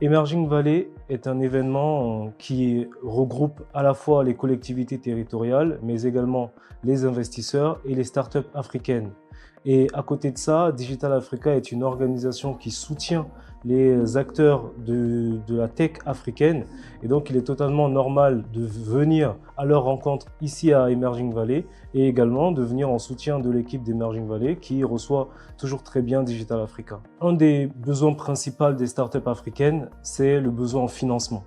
Emerging Valley est un événement qui regroupe à la fois les collectivités territoriales, mais également les investisseurs et les startups africaines. Et à côté de ça, Digital Africa est une organisation qui soutient les acteurs de la tech africaine. Et donc, il est totalement normal de venir à leur rencontre ici à Emerging Valley et également de venir en soutien de l'équipe d'Emerging Valley qui reçoit toujours très bien Digital Africa. Un des besoins principaux des startups africaines, c'est le besoin en financement.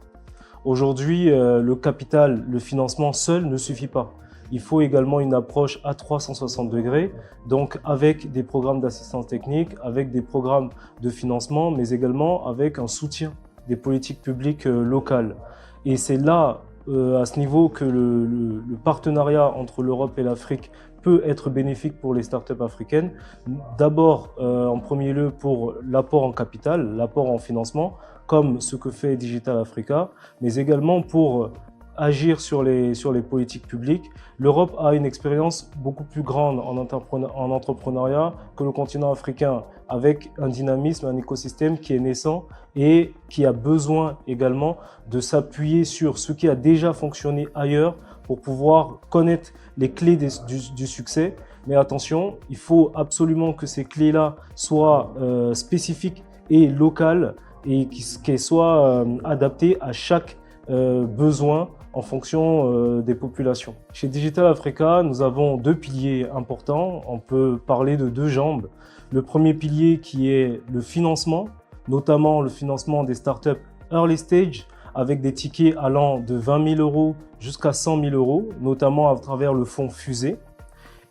Aujourd'hui, le capital, le financement seul ne suffit pas. Il faut également une approche à 360 degrés, donc avec des programmes d'assistance technique, avec des programmes de financement, mais également avec un soutien des politiques publiques locales. Et c'est là, à ce niveau, que le partenariat entre l'Europe et l'Afrique peut être bénéfique pour les startups africaines. D'abord, en premier lieu, pour l'apport en capital, l'apport en financement, comme ce que fait Digital Africa, mais également pour agir sur les politiques publiques. L'Europe a une expérience beaucoup plus grande en entrepreneuriat que le continent africain, avec un dynamisme, un écosystème qui est naissant et qui a besoin également de s'appuyer sur ce qui a déjà fonctionné ailleurs pour pouvoir connaître les clés du succès. Mais attention, il faut absolument que ces clés-là soient spécifiques et locales et qu'elles soient adaptées à chaque besoin en fonction des populations. Chez Digital Africa, nous avons deux piliers importants. On peut parler de deux jambes. Le premier pilier qui est le financement, notamment le financement des startups early stage, avec des tickets allant de 20 000 € jusqu'à 100 000 €, notamment à travers le fonds Fusée.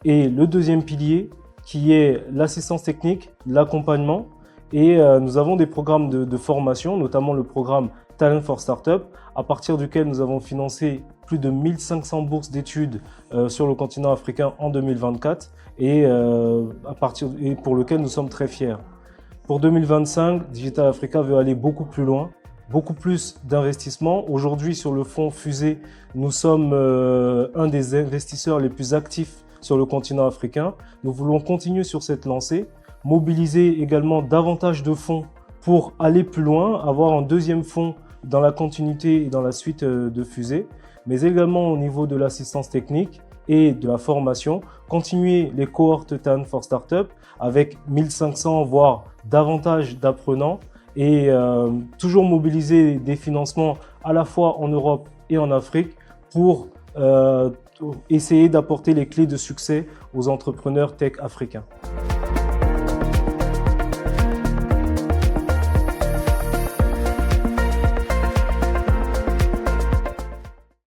Et le deuxième pilier qui est l'assistance technique, l'accompagnement. Et nous avons des programmes de formation, notamment le programme Talent for Startup, à partir duquel nous avons financé plus de 1500 bourses d'études sur le continent africain en 2024 et pour lequel nous sommes très fiers. Pour 2025, Digital Africa veut aller beaucoup plus loin, beaucoup plus d'investissements. Aujourd'hui, sur le fonds Fusée, nous sommes un des investisseurs les plus actifs sur le continent africain. Nous voulons continuer sur cette lancée, mobiliser également davantage de fonds pour aller plus loin, avoir un deuxième fonds dans la continuité et dans la suite de Fusée, mais également au niveau de l'assistance technique et de la formation, continuer les cohortes Talent for Startup avec 1500 voire davantage d'apprenants et toujours mobiliser des financements à la fois en Europe et en Afrique pour essayer d'apporter les clés de succès aux entrepreneurs tech africains.